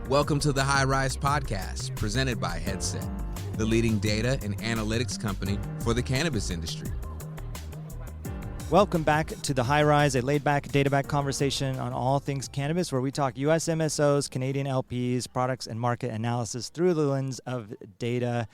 Welcome to the High Rise Podcast, presented by Headset, the leading data and analytics company for the cannabis industry. Welcome back to the High Rise, a laid-back, data-back conversation on all things cannabis, where we talk U.S. MSOs, Canadian LPs, products, and market analysis through the lens of data.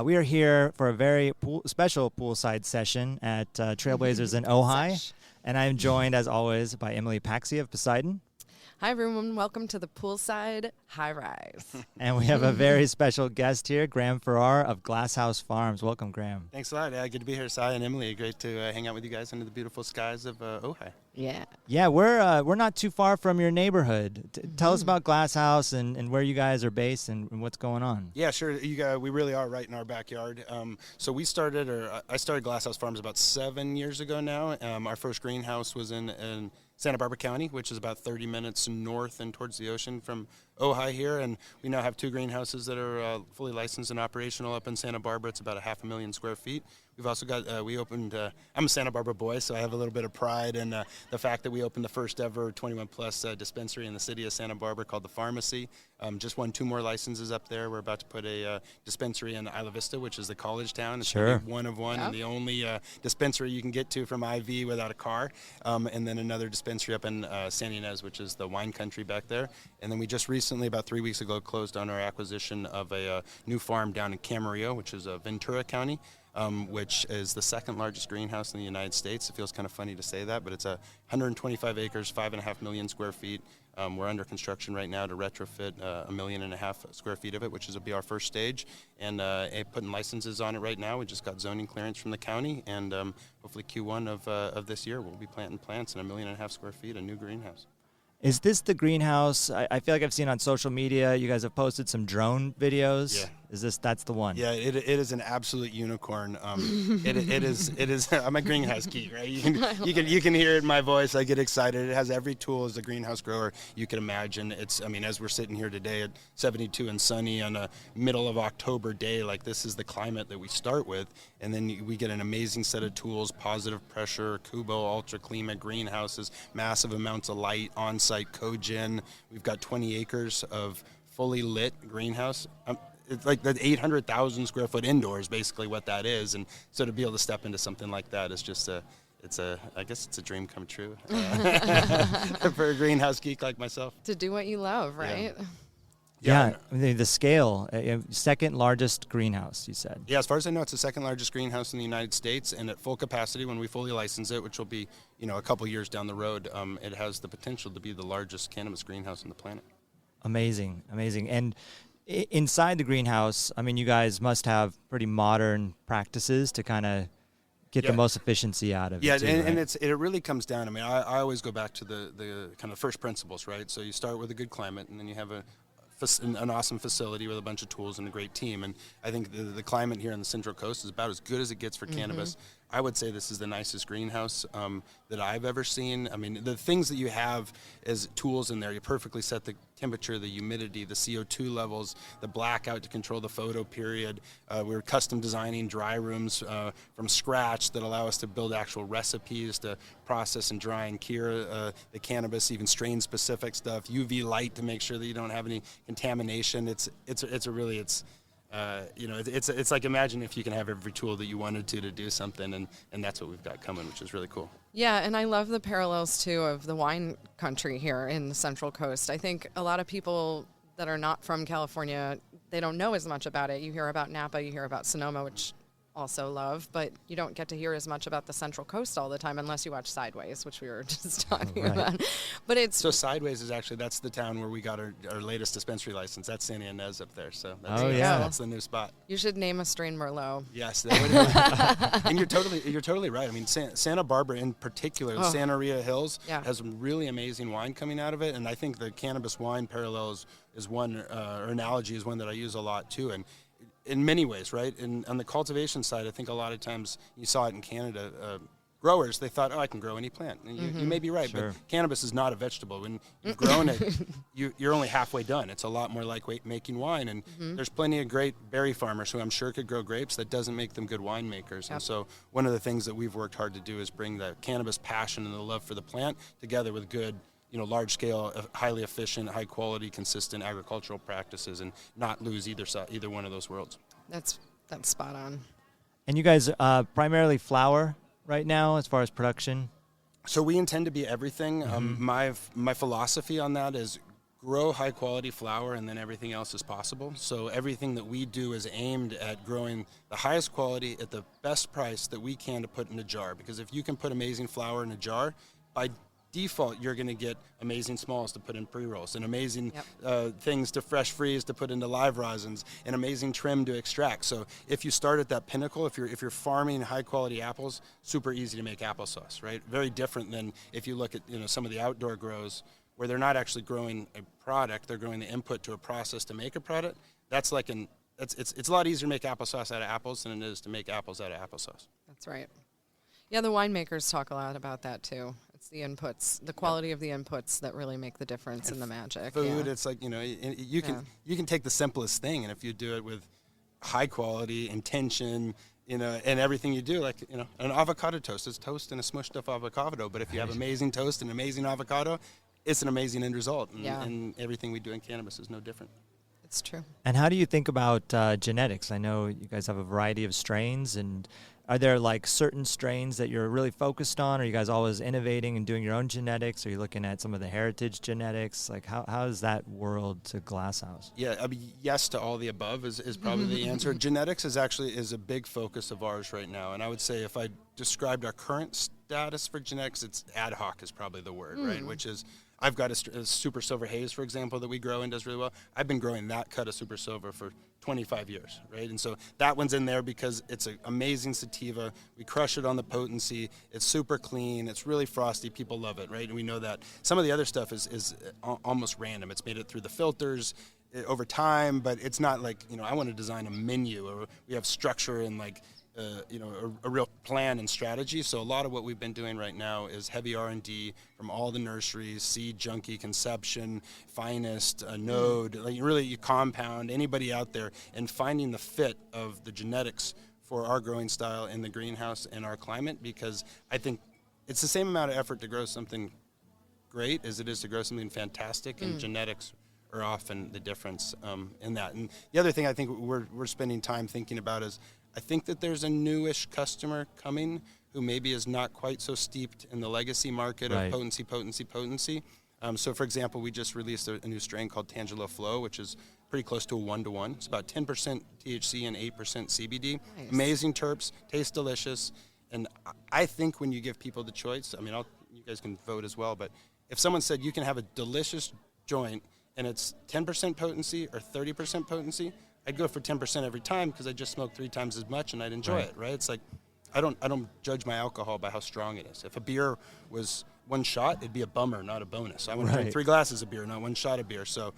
We are here for a very special poolside session at Trailblazers in Ojai, and I am joined, as always, by Emily Paxi of Poseidon. Hi, everyone. Welcome to the Poolside High Rise. And we have a very special guest here, Graham Farrar of Glasshouse Farms. Welcome, Graham. Thanks a lot. Good to be here, Sai and Emily. Great to hang out with you guys under the beautiful skies of Ojai. Yeah, we're not too far from your neighborhood. Tell us about Glasshouse and where you guys are based and what's going on. Yeah, sure. We really are right in our backyard. So I started Glasshouse Farms about 7 years ago now. Our first greenhouse was in Santa Barbara County, which is about 30 minutes north and towards the ocean from Ojai here, and we now have two greenhouses that are fully licensed and operational up in Santa Barbara. It's about 500,000 square feet. We've also got, I'm a Santa Barbara boy, so I have a little bit of pride in the fact that we opened the first ever 21 plus dispensary in the city of Santa Barbara called The Pharmacy. Just won 2 more licenses up there. We're about to put a dispensary in Isla Vista, which is the college town. It's sure. One of one, and the only dispensary you can get to from IV without a car. And then another dispensary up in San Ynez, which is the wine country back there. And then we just recently, about 3 weeks ago, closed on our acquisition of a new farm down in Camarillo, which is Ventura County. Which is the second largest greenhouse in the United States. It feels kind of funny to say that, but it's 125 acres, 5.5 million square feet. We're under construction right now to retrofit 1.5 million square feet of it, which will be our first stage, and putting licenses on it right now. We just got zoning clearance from the county, and hopefully Q1 of this year we'll be planting plants in 1.5 million square feet, a new greenhouse. Is this the greenhouse? I feel like I've seen on social media, you guys have posted some drone videos. Yeah. That's the one? Yeah, it is an absolute unicorn. It is. I'm a greenhouse geek, right? You can hear it in my voice. I get excited. It has every tool as a greenhouse grower you can imagine. As we're sitting here today at 72 and sunny on a middle of October day, like this is the climate that we start with, and then we get an amazing set of tools: positive pressure, Kubo, ultra climate greenhouses, massive amounts of light, on-site cogen. We've got 20 acres of fully lit greenhouse. It's like the 800,000 square foot indoor is basically what that is, and so to be able to step into something like that is just I guess it's a dream come true for a greenhouse geek like myself. To do what you love, right? Yeah. The scale, second largest greenhouse, you said. Yeah, as far as I know, it's the second largest greenhouse in the United States, and at full capacity when we fully license it, which will be a couple years down the road, it has the potential to be the largest cannabis greenhouse on the planet. Amazing. And inside the greenhouse, you guys must have pretty modern practices to kind of get the most efficiency out of it. Yeah, too, and right? it really comes down. I always go back to the kind of first principles, right? So you start with a good climate, and then you have an awesome facility with a bunch of tools and a great team. And I think the climate here on the Central Coast is about as good as it gets for cannabis. I would say this is the nicest greenhouse that I've ever seen. The things that you have as tools in there, you perfectly set the temperature, the humidity, the CO2 levels, the blackout to control the photo period. We're custom designing dry rooms from scratch that allow us to build actual recipes to process and dry and cure the cannabis, even strain-specific stuff, UV light to make sure that you don't have any contamination. It's like, imagine if you can have every tool that you wanted to do something, and that's what we've got coming, which is really cool. Yeah, and I love the parallels, too, of the wine country here in the Central Coast. I think a lot of people that are not from California, they don't know as much about it. You hear about Napa, you hear about Sonoma, which also love, but you don't get to hear as much about the Central Coast all the time unless you watch Sideways, which we were just talking about. But so Sideways is that's the town where we got our latest dispensary license. That's San Ynez up there. So that's the new spot. You should name a strain Merlot. Yes, that would and you're totally right. Santa Barbara in particular, the Santa Rita Hills has some really amazing wine coming out of it, and I think the cannabis wine parallel is one or analogy is one that I use a lot too. And in many ways, right? And on the cultivation side, I think a lot of times you saw it in Canada. Growers, they thought, I can grow any plant. And you may be right, sure. But cannabis is not a vegetable. When you've grown it, you're only halfway done. It's a lot more like making wine. And there's plenty of great berry farmers who I'm sure could grow grapes. That doesn't make them good winemakers. Yep. And so one of the things that we've worked hard to do is bring the cannabis passion and the love for the plant together with good large scale, highly efficient, high quality, consistent agricultural practices, and not lose either one of those worlds. That's spot on. And you guys primarily flower right now as far as production? So we intend to be everything. My philosophy on that is grow high quality flower, and then everything else is possible. So everything that we do is aimed at growing the highest quality at the best price that we can to put in a jar. Because if you can put amazing flower in a jar, by default you're going to get amazing smalls to put in pre-rolls, and amazing things to fresh freeze to put into live rosins, and amazing trim to extract. So if you start at that pinnacle, if you're farming high quality apples, super easy to make applesauce, right? Very different than if you look at some of the outdoor grows where they're not actually growing a product, they're growing the input to a process to make a product. That's like it's a lot easier to make applesauce out of apples than it is to make apples out of applesauce. That's right. Yeah, the winemakers talk a lot about that too. It's the inputs, the quality of the inputs that really make the difference in the magic. Food, it's like, you can take the simplest thing, and if you do it with high quality, intention, and everything you do, like, an avocado toast is toast and a smushed up avocado. But if you have amazing toast and amazing avocado, it's an amazing end result. And everything we do in cannabis is no different. It's true. And how do you think about genetics? I know you guys have a variety of strains, and are there like certain strains that you're really focused on? Are you guys always innovating and doing your own genetics? Are you looking at some of the heritage genetics? Like how is that world to Glasshouse? Yeah, I mean, yes to all the above is probably the answer. Genetics is a big focus of ours right now. And I would say if I described our current status for genetics, it's ad hoc is probably the word, right? Which is, I've got a Super Silver Haze, for example, that we grow and does really well. I've been growing that cut of Super Silver for 25 years, right? And so that one's in there because it's an amazing sativa. We crush it on the potency. It's super clean. It's really frosty. People love it, right? And we know that. Some of the other stuff is almost random. It's made it through the filters over time, but it's not like, I want to design a menu, or we have structure and like, a real plan and strategy. So a lot of what we've been doing right now is heavy R&D from all the nurseries, Seed Junkie, Conception, Finest, Node, like really you compound, anybody out there, and finding the fit of the genetics for our growing style in the greenhouse and our climate, because I think it's the same amount of effort to grow something great as it is to grow something fantastic, and genetics are often the difference in that. And the other thing I think we're spending time thinking about is, I think that there's a newish customer coming who maybe is not quite so steeped in the legacy market of potency. So, for example, we just released a new strain called Tangelo Flow, which is pretty close to a 1-to-1. It's about 10% THC and 8% CBD. Nice. Amazing terps, tastes delicious. And I think when you give people the choice, you guys can vote as well, but if someone said you can have a delicious joint and it's 10% potency or 30% potency, I'd go for 10% every time because I just smoked 3 times as much and I'd enjoy it, right? It's like, I don't judge my alcohol by how strong it is. If a beer was 1 shot, it'd be a bummer, not a bonus. I want to drink 3 glasses of beer, not 1 shot of beer. So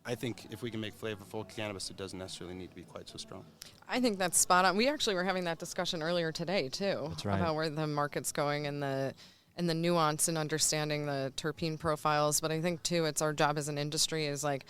I think if we can make flavorful cannabis, it doesn't necessarily need to be quite so strong. I think that's spot on. We actually were having that discussion earlier today, too. That's right. About where the market's going and the nuance in understanding the terpene profiles. But I think, too, it's our job as an industry is like,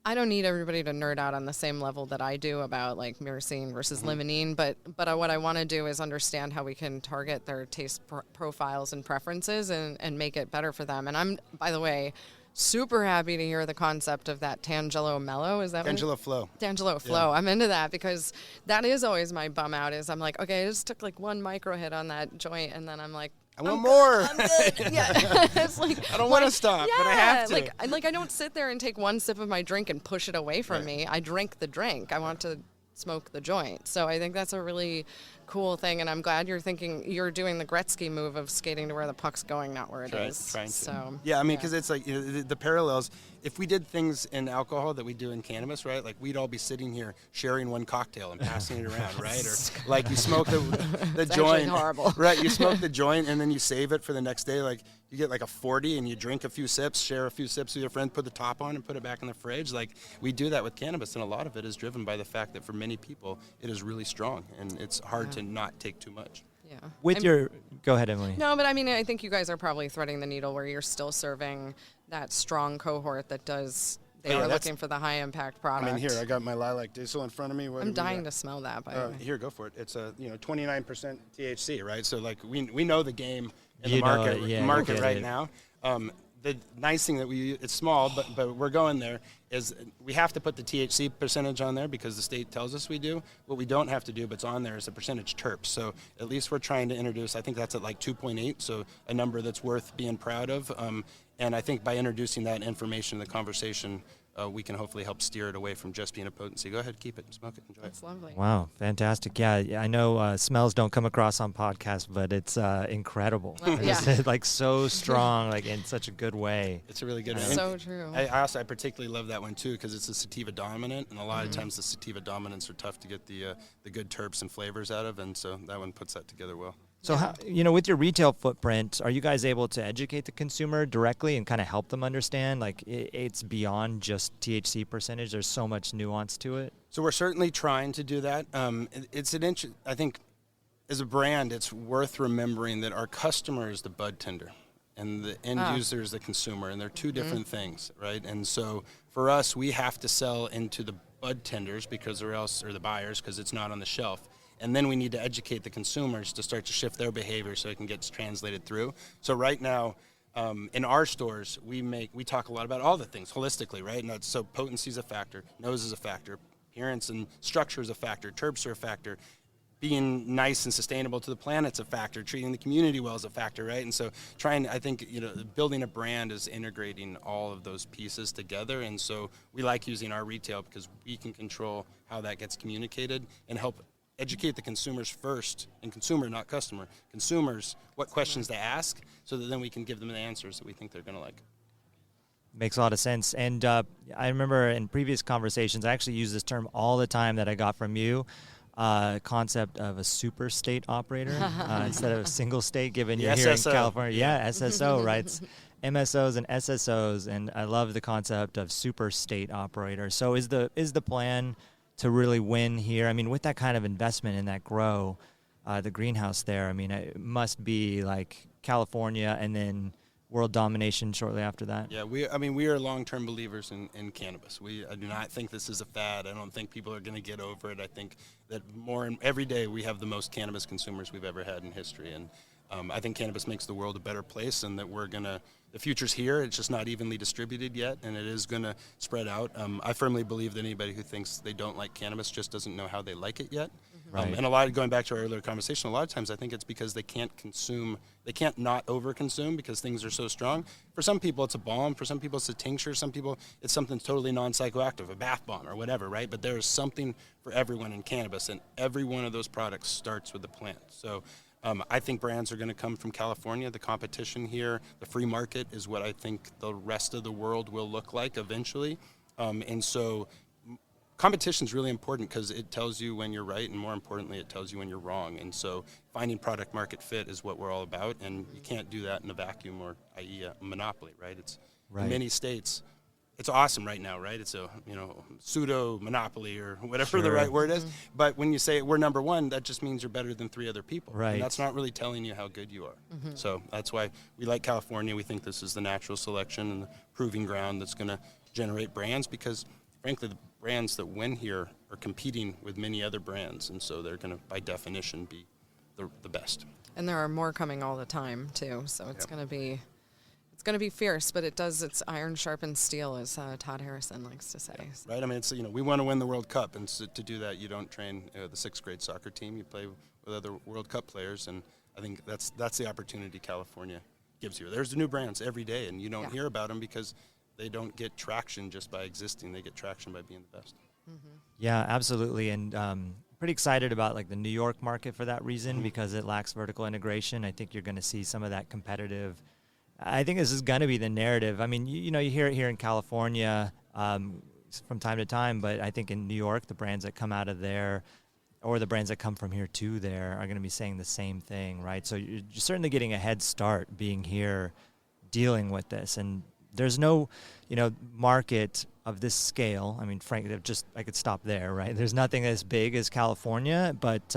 I don't need everybody to nerd out on the same level that I do about like myrcene versus limonene, but what I want to do is understand how we can target their taste profiles and preferences and make it better for them. And I'm, by the way, super happy to hear the concept of that Tangelo Mellow. Is that Tangelo Flow? Tangelo Flow. Yeah. I'm into that because that is always my bum out is I'm like, okay, I just took like 1 micro hit on that joint and then I'm like, I want more. I'm good. Yeah. It's like, I don't want to stop, but I have to. Like I don't sit there and take 1 sip of my drink and push it away from me. I drink the drink. I want to smoke the joint. So I think that's a really cool thing, and I'm glad you're doing the Gretzky move of skating to where the puck's going, not where it is. Trying to. So yeah, because it's like the parallels. If we did things in alcohol that we do in cannabis, right? Like we'd all be sitting here sharing 1 cocktail and passing it around, right? Or like you smoke the joint, horrible. Right? You smoke the joint and then you save it for the next day. Like you get like a 40 and you drink a few sips, share a few sips with your friend, put the top on and put it back in the fridge. Like we do that with cannabis, and a lot of it is driven by the fact that for many people it is really strong and it's hard to not take too much. Yeah. Go ahead, Emily. No, but I think you guys are probably threading the needle where you're still serving that strong cohort that does. They are looking for the high impact product. Here I got my lilac diesel in front of me. I'm dying to smell that. By the way, here, go for it. It's a 29% THC, right? So like we know the game in the market right now. the nice thing that it's small, but we're going there, is we have to put the THC percentage on there because the state tells us we do. What we don't have to do, but it's on there, is the percentage terps. So at least we're trying to introduce, I think that's at like 2.8, so a number that's worth being proud of. And I think by introducing that information in the conversation, we can hopefully help steer it away from just being a potency. Go ahead, keep it, smoke it, enjoy That's lovely. Wow, fantastic. Yeah, I know smells don't come across on podcasts, but it's incredible. Well, yeah. It's like so strong, like in such a good way. It's a really good one. So true. I particularly love that one too because it's a sativa dominant, and a lot of times the sativa dominants are tough to get the good terps and flavors out of, and so that one puts that together well. So, how, with your retail footprint, are you guys able to educate the consumer directly and kind of help them understand, like, it's beyond just THC percentage? There's so much nuance to it. So we're certainly trying to do that. I think as a brand, it's worth remembering that our customer is the bud tender and the end user is the consumer, and they're two different things, right? And so for us, we have to sell into the bud tenders or the buyers, because it's not on the shelf. And then we need to educate the consumers to start to shift their behavior so it can get translated through. So right now, in our stores, we talk a lot about all the things holistically, right? And so potency is a factor, nose is a factor, appearance and structure is a factor, terps are a factor, being nice and sustainable to the planet's a factor, treating the community well is a factor, right? And so building a brand is integrating all of those pieces together. And so we like using our retail because we can control how that gets communicated and help educate the consumers first, and consumer, not customer, consumers, what questions to ask, so that then we can give them the answers that we think they're going to like. Makes a lot of sense. And I remember in previous conversations, I actually use this term all the time that I got from you, concept of a super state operator instead of a single state, given you're here in California. Yeah, SSO, right? It's MSOs and SSOs, and I love the concept of super state operator. So is the plan to really win here? I mean, with that kind of investment in that grow, the greenhouse there, I mean, it must be like California and then world domination shortly after that. Yeah, we are long-term believers in cannabis. I do not think this is a fad. I don't think people are going to get over it. I think that every day we have the most cannabis consumers we've ever had in history, and I think cannabis makes the world a better place, and that the future's here. It's just not evenly distributed yet, and it is going to spread out. I firmly believe that anybody who thinks they don't like cannabis just doesn't know how they like it yet. Right. And going back to our earlier conversation, a lot of times I think it's because they can't not over-consume because things are so strong. For some people, it's a balm. For some people, it's a tincture. Some people, it's something totally non-psychoactive, a bath bomb or whatever, right? But there is something for everyone in cannabis, and every one of those products starts with the plant. So I think brands are going to come from California. The competition here, the free market, is what I think the rest of the world will look like eventually. And so competition is really important because it tells you when you're right, and more importantly, it tells you when you're wrong. And so finding product market fit is what we're all about, and you can't do that in a vacuum, or i.e. a monopoly, right? It's in many states. It's awesome right now, right? It's a pseudo monopoly or whatever the right word is. But when you say we're number one, that just means you're better than three other people. Right. And that's not really telling you how good you are. So that's why we like California. We think this is the natural selection and the proving ground that's going to generate brands, because frankly, the brands that win here are competing with many other brands, and so they're going to, by definition, be the best. And there are more coming all the time too, so it's going to be. It's going to be fierce, but it's iron sharpens steel, as Todd Harrison likes to say. Yeah, right. I mean, we want to win the World Cup, and so to do that, you don't train the sixth grade soccer team. You play with other World Cup players, and I think that's the opportunity California gives you. There's new brands every day, and you don't hear about them because they don't get traction just by existing. They get traction by being the best. Yeah, absolutely, and pretty excited about like the New York market for that reason, because it lacks vertical integration. I think you're going to see some of that competitive. I think this is going to be the narrative. I mean, you hear it here in California from time to time, but I think in New York, the brands that come out of there, or the brands that come from here to there, are going to be saying the same thing, right? So you're certainly getting a head start being here, dealing with this. And there's no, market of this scale. I mean, frankly, I could stop there, right? There's nothing as big as California, but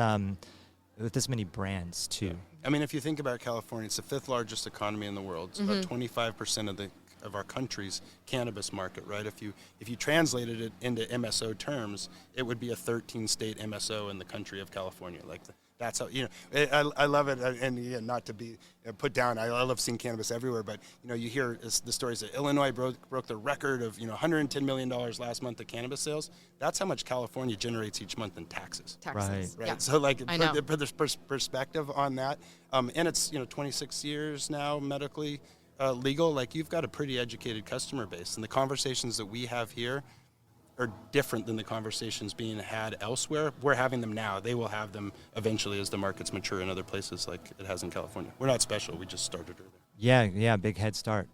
with this many brands too. I mean, if you think about California, it's the fifth largest economy in the world. It's about 25% of our country's cannabis market, right? If you translated it into MSO terms, it would be a 13-state MSO in the country of California. Like That's how, I love it. And yeah, not to be put down, I love seeing cannabis everywhere, but you hear the stories that Illinois broke the record of $110 million last month of cannabis sales. That's how much California generates each month in taxes. Right. Yeah. So put this perspective on that, and it's 26 years now medically legal. Like, you've got a pretty educated customer base, and the conversations that we have here are different than the conversations being had elsewhere. We're having them now. They will have them eventually as the markets mature in other places like it has in California. We're not special. We just started earlier. Yeah, big head start.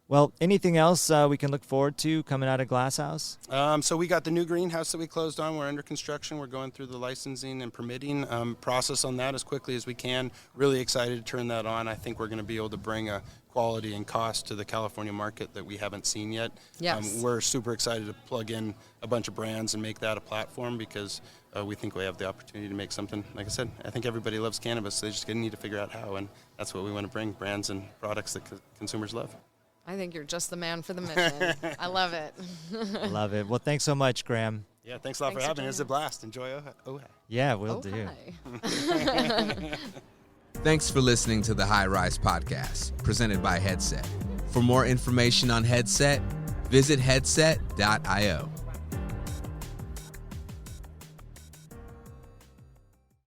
Well, anything else we can look forward to coming out of Glasshouse? So we got the new greenhouse that we closed on. We're under construction. We're going through the licensing and permitting process on that as quickly as we can. Really excited to turn that on. I think we're going to be able to bring a quality and cost to the California market that we haven't seen yet. Yes. We're super excited to plug in a bunch of brands and make that a platform because we think we have the opportunity to make something. Like I said, I think everybody loves cannabis. They just need to figure out how, and that's what we want to bring, brands and products that consumers love. I think you're just the man for the mission. I love it. I love it. Well, thanks so much, Graham. Yeah, thanks a lot for having me. It's a blast. Enjoy Ojai. Yeah, we'll do. Thanks for listening to the High Rise Podcast, presented by Headset. For more information on Headset, visit headset.io.